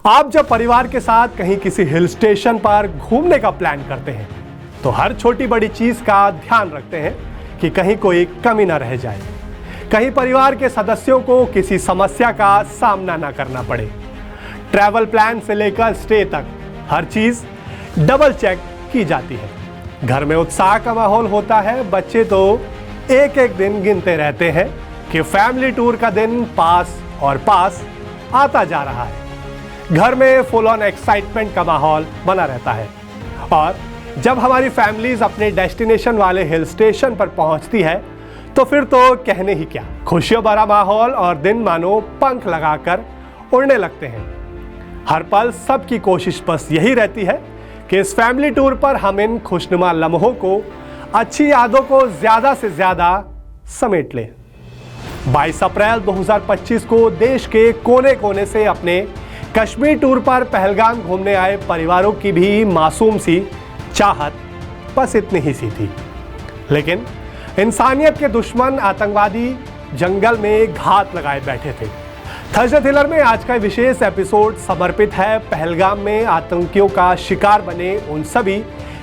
आप जब परिवार के साथ कहीं किसी हिल स्टेशन पर घूमने का प्लान करते हैं तो हर छोटी बड़ी चीज का ध्यान रखते हैं कि कहीं कोई कमी ना रह जाए, कहीं परिवार के सदस्यों को किसी समस्या का सामना ना करना पड़े। ट्रैवल प्लान से लेकर स्टे तक हर चीज डबल चेक की जाती है। घर में उत्साह का माहौल होता है। बच्चे तो एक एक दिन गिनते रहते हैं कि फैमिली टूर का दिन पास और पास आता जा रहा है। घर में फुल ऑन एक्साइटमेंट का माहौल बना रहता है और जब हमारी फैमिलीज अपने डेस्टिनेशन वाले हिल स्टेशन पर पहुंचती है तो फिर तो कहने ही क्या, खुशियों भरा माहौल और दिन मानो पंख लगाकर उड़ने लगते हैं। हर पल सबकी कोशिश बस यही रहती है कि इस फैमिली टूर पर हम इन खुशनुमा लम्हों को, अच्छी यादों को ज्यादा से ज्यादा समेट लें। 22 अप्रैल 2025 को देश के कोने कोने से अपने कश्मीर टूर पर पहलगाम घूमने आए परिवारों की भी मासूम सी चाहत बस इतनी ही सी थी, लेकिन इंसानियत के दुश्मन आतंकवादी जंगल में घात लगाए बैठे थे। थर्सडे थ्रिलर में आज का विशेष एपिसोड समर्पित है पहलगाम में आतंकियों का शिकार बने उन सभी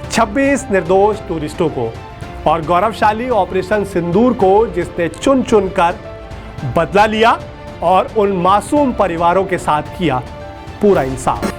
26 निर्दोष टूरिस्टों को और गौरवशाली ऑपरेशन सिंदूर को, जिसने चुन चुन कर बदला लिया और उन मासूम परिवारों के साथ किया पूरा इंसाफ।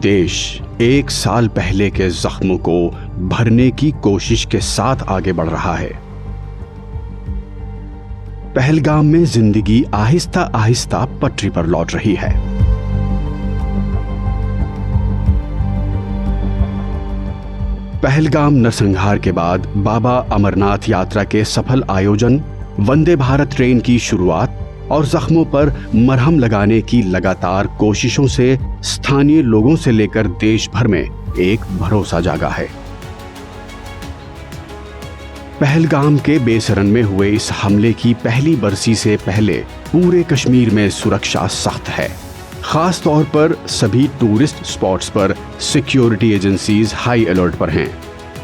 देश एक साल पहले के जख्मों को भरने की कोशिश के साथ आगे बढ़ रहा है। पहलगाम में जिंदगी आहिस्ता आहिस्ता पटरी पर लौट रही है। पहलगाम नरसंहार के बाद बाबा अमरनाथ यात्रा के सफल आयोजन, वंदे भारत ट्रेन की शुरुआत और जख्मों पर मरहम लगाने की लगातार कोशिशों से स्थानीय लोगों से लेकर देश भर में एक भरोसा जागा है। पहलगाम के बेसरन में हुए इस हमले की पहली बरसी से पहले पूरे कश्मीर में सुरक्षा सख्त है। खास तौर पर सभी टूरिस्ट स्पॉट्स पर सिक्योरिटी एजेंसीज हाई अलर्ट पर हैं।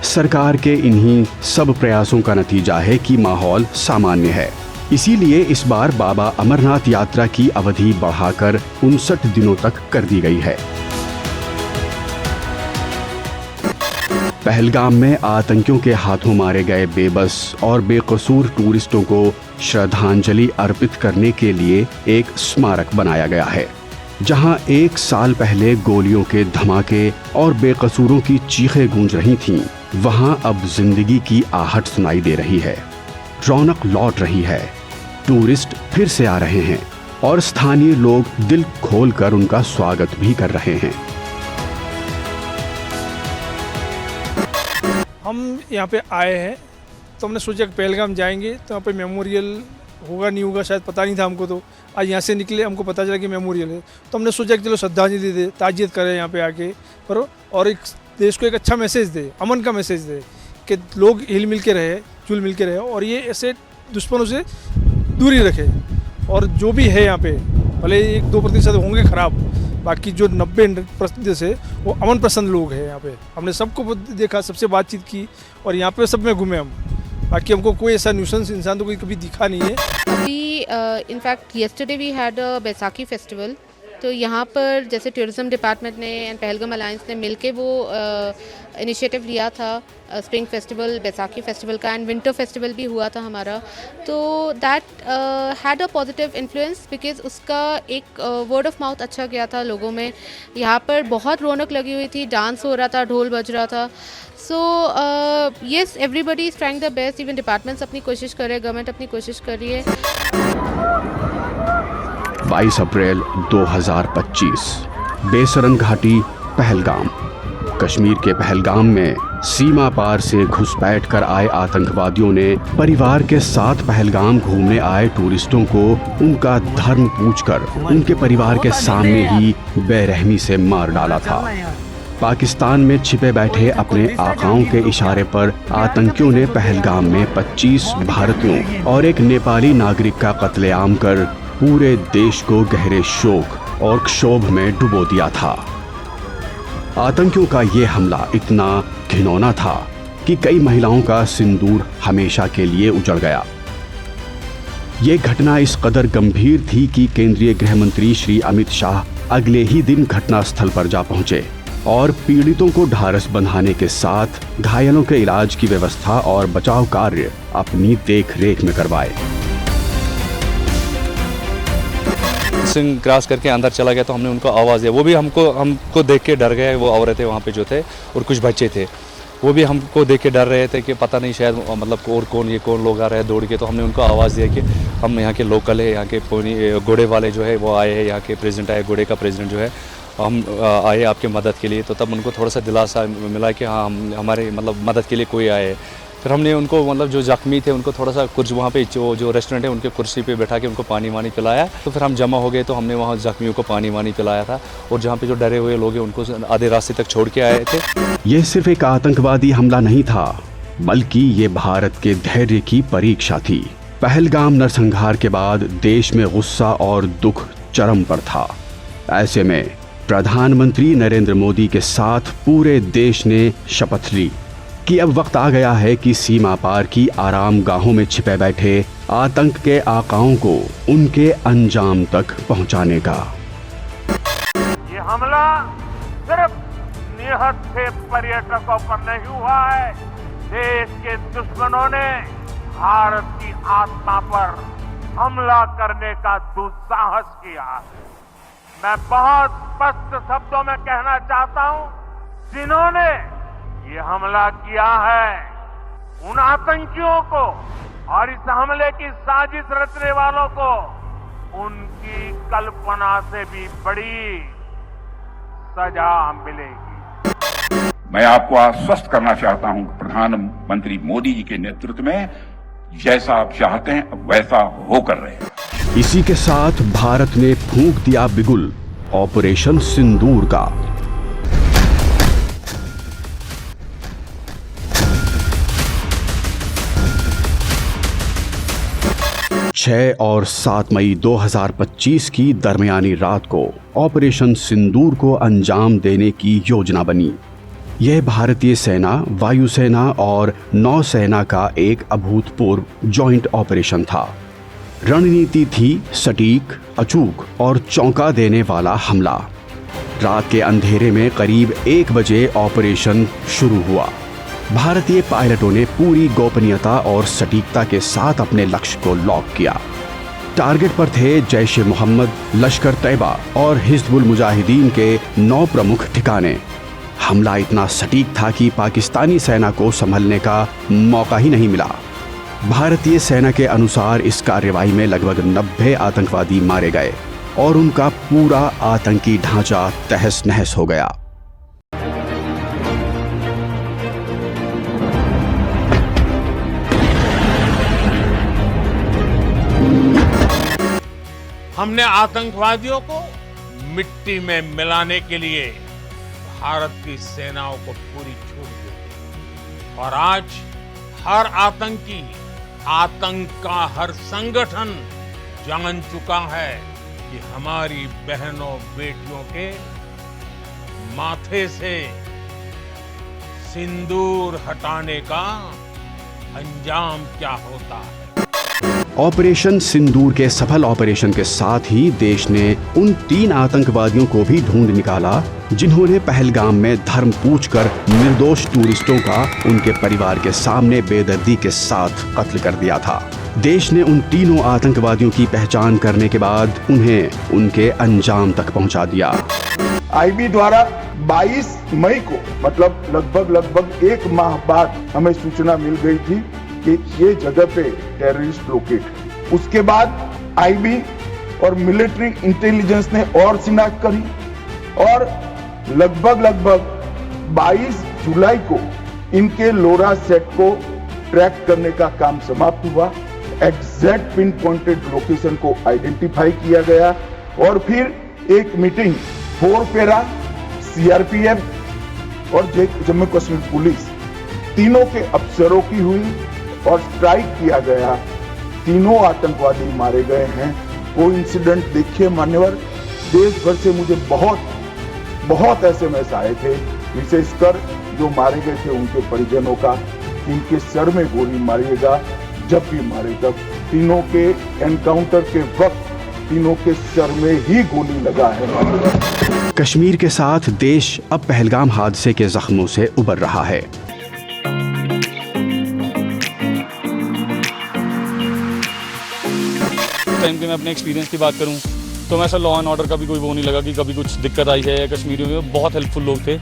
सरकार के इन्हीं सब प्रयासों का नतीजा है कि माहौल सामान्य है। इसीलिए इस बार बाबा अमरनाथ यात्रा की अवधि बढ़ाकर 59 दिनों तक कर दी गई है। पहलगाम में आतंकियों के हाथों मारे गए बेबस और बेकसूर टूरिस्टों को श्रद्धांजलि अर्पित करने के लिए एक स्मारक बनाया गया है, जहां एक साल पहले गोलियों के धमाके और बेकसूरों की चीखें गूंज रही थीं, वहां अब जिंदगी की आहट सुनाई दे रही है। रौनक लौट रही है, टूरिस्ट फिर से आ रहे हैं और स्थानीय लोग दिल खोलकर उनका स्वागत भी कर रहे हैं। हम यहाँ पे आए हैं तो हमने सोचा कि पहलगाम जाएंगे तो यहाँ पे मेमोरियल होगा नहीं होगा शायद पता नहीं था हमको। तो आज यहाँ से निकले, हमको पता चला कि मेमोरियल है, तो हमने सोचा कि चलो श्रद्धांजलि दे, ताजियत करें यहाँ पे आके पर, और एक देश को एक अच्छा मैसेज दे, अमन का मैसेज दे कि लोग हिल मिल के रहे, जुल मिल के रहे और ये ऐसे दुश्मनों से दूरी रखे। और जो भी है यहाँ पे, भले 1-2% होंगे खराब, बाकी जो 90% है वो अमन पसंद लोग हैं यहाँ पे। हमने सबको देखा, सबसे बातचीत की और यहाँ पे सब में घूमे हम। बाकी हमको कोई ऐसा न्यूसेंस इंसान तो कोई कभी दिखा नहीं है। अभी in fact yesterday we had a Baisakhi festival, तो यहाँ पर जैसे टूरिज्म डिपार्टमेंट ने एंड पहलगाम अलायंस ने मिलके वो इनिशिएटिव लिया था स्प्रिंग फेस्टिवल, बैसाखी फेस्टिवल का, एंड विंटर फेस्टिवल भी हुआ था हमारा। तो that had a positive influence because उसका एक वर्ड ऑफ माउथ अच्छा गया था लोगों में। यहाँ पर बहुत रौनक लगी हुई थी, डांस हो रहा था, ढोल बज रहा था। So yes, everybody is trying the best, even departments अपनी कोशिश कर रहे हैं, गवर्नमेंट अपनी कोशिश कर रही है। 22 अप्रैल 2025, बेसरन घाटी, पहलगाम। कश्मीर के पहलगाम में सीमा पार से घुसपैठ कर आए आतंकवादियों ने परिवार के साथ पहलगाम घूमने आए टूरिस्टों को उनका धर्म पूछकर उनके परिवार के सामने ही बेरहमी से मार डाला था। पाकिस्तान में छिपे बैठे अपने आकाओं के इशारे पर आतंकियों ने पहलगाम में 25 भारतीयों और एक नेपाली नागरिक का कत्लेआम कर पूरे देश को गहरे शोक और क्षोभ में डुबो दिया था। आतंकियों का ये हमला इतना घिनौना था कि कई महिलाओं का सिंदूर हमेशा के लिए उजड़ गया। ये घटना इस कदर गंभीर थी कि केंद्रीय गृह मंत्री श्री अमित शाह अगले ही दिन घटनास्थल पर जा पहुंचे और पीड़ितों को ढाढ़स बंधाने के साथ घायलों के इलाज की व्यवस्था और बचाव कार्य अपनी देखरेख में करवाए। सिंह क्रॉस करके अंदर चला गया तो हमने उनको आवाज़ दिया। वो भी हमको देख के डर गए। वो औरतें वहाँ पे जो थे और कुछ बच्चे थे, वो भी हमको देख के डर रहे थे कि पता नहीं शायद मतलब और कौन लोग आ रहे हैं दौड़ के। तो हमने उनको आवाज़ दिया कि हम यहाँ के लोकल है, यहाँ के घोड़े वाले जो है वो आए हैं, यहाँ के प्रेसिडेंट आए, घोड़े का प्रेसिडेंट जो है, हम आए आपके मदद के लिए। तो तब उनको थोड़ा सा दिलासा मिला कि हाँ हमारे मतलब मदद के लिए कोई आए। फिर हमने उनको मतलब जो जख्मी थे उनको थोड़ा सा कुछ वहाँ पे जो रेस्टोरेंट है उनके कुर्सी पे बैठा के उनको पानी वानी पिलाया। तो फिर हम जमा हो गए तो हमने वहाँ जख्मियों को पानी वानी पिलाया था और जहाँ पे जो डरे हुए लोग हैं उनको आधे रास्ते तक छोड़ के आए थे। ये सिर्फ एक आतंकवादी हमला नहीं था, बल्कि ये भारत के धैर्य की परीक्षा थी। पहलगाम नरसंहार के बाद देश में गुस्सा और दुख चरम पर था। ऐसे में प्रधानमंत्री नरेंद्र मोदी के साथ पूरे देश ने शपथ ली कि अब वक्त आ गया है कि सीमा पार की आराम गाहों में छिपे बैठे आतंक के आकाओं को उनके अंजाम तक पहुंचाने का। ये हमला सिर्फ निहत्थे पर्यटकों पर नहीं हुआ है, देश के दुश्मनों ने भारत की आत्मा पर हमला करने का दुस्साहस किया। मैं बहुत स्पष्ट शब्दों में कहना चाहता हूं, जिन्होंने ये हमला किया है उन आतंकियों को और इस हमले की साजिश रचने वालों को उनकी कल्पना से भी बड़ी सजा मिलेगी। मैं आपको आश्वस्त करना चाहता हूं कि प्रधानमंत्री मोदी जी के नेतृत्व में जैसा आप चाहते हैं वैसा होकर रहेगा। इसी के साथ भारत ने फूंक दिया बिगुल ऑपरेशन सिंदूर का। 6 और 7 मई 2025 की दरमियानी रात को ऑपरेशन सिंदूर को अंजाम देने की योजना बनी। यह भारतीय सेना, वायुसेना और नौसेना का एक अभूतपूर्व जॉइंट ऑपरेशन था। रणनीति थी सटीक, अचूक और चौंका देने वाला हमला। रात के अंधेरे में करीब 1 बजे ऑपरेशन शुरू हुआ। भारतीय पायलटों ने पूरी गोपनीयता और सटीकता के साथ अपने लक्ष्य को लॉक किया। टारगेट पर थे जैश ए मोहम्मद, लश्कर तैयबा और हिजबुल मुजाहिदीन के 9 प्रमुख ठिकाने। हमला इतना सटीक था कि पाकिस्तानी सेना को संभलने का मौका ही नहीं मिला। भारतीय सेना के अनुसार इस कार्रवाई में लगभग 90 आतंकवादी मारे गए और उनका पूरा आतंकी ढांचा तहस नहस हो गया। हमने आतंकवादियों को मिट्टी में मिलाने के लिए भारत की सेनाओं को पूरी छूट दी और आज हर आतंकी, आतंक का हर संगठन जान चुका है कि हमारी बहनों बेटियों के माथे से सिंदूर हटाने का अंजाम क्या होता है। ऑपरेशन सिंदूर के सफल ऑपरेशन के साथ ही देश ने उन 3 आतंकवादियों को भी ढूंढ निकाला जिन्होंने पहलगाम में धर्म पूछकर निर्दोष टूरिस्टों का उनके परिवार के सामने बेदर्दी के साथ कत्ल कर दिया था। देश ने उन तीनों आतंकवादियों की पहचान करने के बाद उन्हें उनके अंजाम तक पहुंचा दिया। आईबी द्वारा 22 मई को मतलब लगभग 1 माह बाद हमें सूचना मिल गई थी कि ये जगह पे टेररिस्ट लोकेट है। उसके बाद आईबी और मिलिट्री इंटेलिजेंस ने और शिनाख्त करी और लगभग 22 जुलाई को इनके लोरा सेट को ट्रैक करने का काम समाप्त हुआ। एग्जैक्ट पिन पॉइंटेड लोकेशन को आइडेंटिफाई किया गया और फिर एक मीटिंग 4 पैरा, सीआरपीएफ, और जम्मू कश्मीर पुलिस, तीनों के अफसरों की हुई और स्ट्राइक किया गया। तीनों आतंकवादी मारे गए हैं। वो इंसिडेंट देखिए मान्यवर, देश भर से मुझे बहुत एसएमएस आए थे, विशेषकर जो मारे गए थे उनके परिजनों का, इनके सर में गोली मारिएगा जब भी मारे तब। तीनों के एनकाउंटर के वक्त तीनों के सर में ही गोली लगा है। कश्मीर के साथ देश अब पहलगाम हादसे के जख्मों से उबर रहा है। टाइम के मैं अपने एक्सपीरियंस की बात करूं तो मैं ऐसा लॉ एंड ऑर्डर का भी कोई वो नहीं लगा कि कभी कुछ दिक्कत आई है। कश्मीरियों में बहुत हेल्पफुल लोग थे,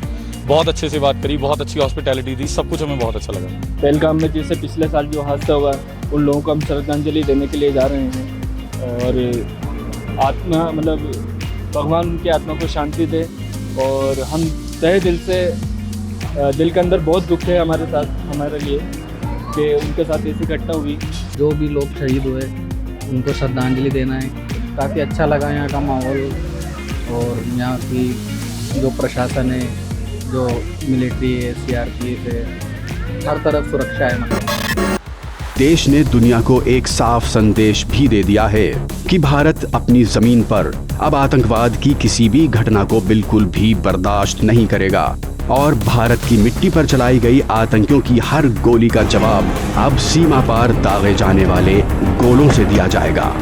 बहुत अच्छे से बात करी, बहुत अच्छी हॉस्पिटैलिटी थी, सब कुछ हमें बहुत अच्छा लगा। पहलगाम में जैसे पिछले साल जो हादसा हुआ उन लोगों को हम श्रद्धांजलि देने के लिए जा रहे हैं और आत्मा मतलब भगवान उनकी आत्मा को शांति दे। और हम तहे दिल से दिल के अंदर बहुत दुख है हमारे साथ, हमारे लिए कि उनके साथ ऐसी घटना हुई। जो भी लोग शहीद हुए उनको श्रद्धांजलि देना है। काफ़ी अच्छा लगा यहाँ का माहौल और यहाँ की जो प्रशासन है, जो मिलिट्री है, सीआरपीएफ है, हर तरफ सुरक्षा है। मतलब देश ने दुनिया को एक साफ संदेश भी दे दिया है कि भारत अपनी जमीन पर अब आतंकवाद की किसी भी घटना को बिल्कुल भी बर्दाश्त नहीं करेगा और भारत की मिट्टी पर चलाई गई आतंकियों की हर गोली का जवाब अब सीमा पार दागे जाने वाले गोलों से दिया जाएगा।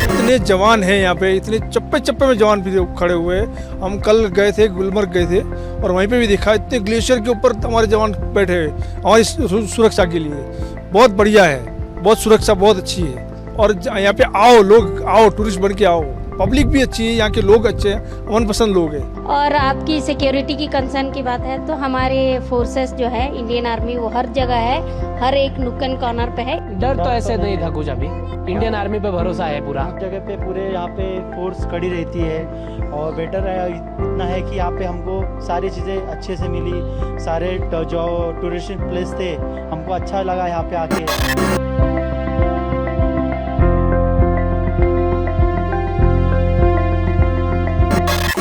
इतने जवान हैं यहाँ पे, इतने चप्पे चप्पे में जवान भी खड़े हुए हैं। हम कल गए थे, गुलमर्ग गए थे और वहीं पे भी देखा इतने ग्लेशियर के ऊपर हमारे जवान बैठे हुए हमारी सुरक्षा के लिए। बहुत बढ़िया है, बहुत सुरक्षा बहुत अच्छी है। और यहाँ पे आओ, लोग आओ, टूरिस्ट बन के आओ। पब्लिक भी अच्छी है, यहाँ के लोग अच्छे हैं, मनपसंद लोग हैं। और आपकी सिक्योरिटी की कंसर्न की बात है तो हमारे फोर्सेस जो है इंडियन आर्मी वो हर जगह है, हर एक नुक्कड़ कॉर्नर पे है। डर तो ऐसे नहीं था कुछ, अभी इंडियन आर्मी पे भरोसा है पूरा। जगह पे पूरे यहाँ पे फोर्स खड़ी रहती है और बेटर इतना है कि यहाँ पे हमको सारी चीज़ें अच्छे से मिली। सारे जो टूरिस्ट प्लेस थे हमको अच्छा लगा यहाँ पे आके।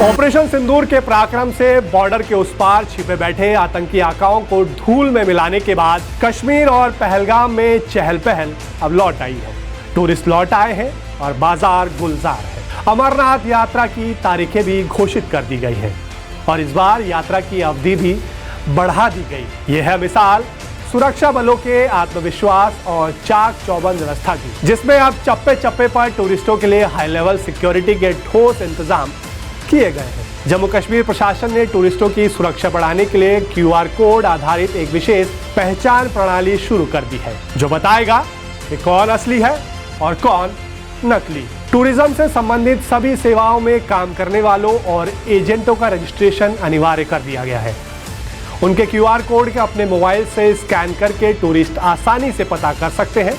ऑपरेशन सिंदूर के पराक्रम से बॉर्डर के उस पार छिपे बैठे आतंकी आकाओं को धूल में मिलाने के बाद कश्मीर और पहलगाम में चहल पहल अब लौट आई है। टूरिस्ट लौट आए हैं और बाजार गुलजार है। अमरनाथ यात्रा की तारीखें भी घोषित कर दी गई हैं और इस बार यात्रा की अवधि भी बढ़ा दी गई। यह है मिसाल सुरक्षा बलों के आत्मविश्वास और चाक चौबंद व्यवस्था की, जिसमें अब चप्पे चप्पे पर टूरिस्टों के लिए हाई लेवल सिक्योरिटी के ठोस इंतजाम किए गए हैं। जम्मू कश्मीर प्रशासन ने टूरिस्टों की सुरक्षा बढ़ाने के लिए QR कोड आधारित एक विशेष पहचान प्रणाली शुरू कर दी है, जो बताएगा कि कौन असली है और कौन नकली। टूरिज्म से संबंधित सभी सेवाओं में काम करने वालों और एजेंटों का रजिस्ट्रेशन अनिवार्य कर दिया गया है। उनके QR कोड के अपने मोबाइल से स्कैन करके टूरिस्ट आसानी से पता कर सकते हैं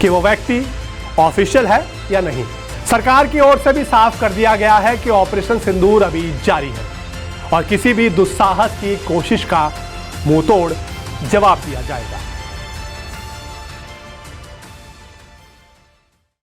कि वो व्यक्ति ऑफिशियल है या नहीं। सरकार की ओर से भी साफ कर दिया गया है कि ऑपरेशन सिंदूर अभी जारी है और किसी भी दुस्साहस की कोशिश का मुंहतोड़ जवाब दिया जाएगा।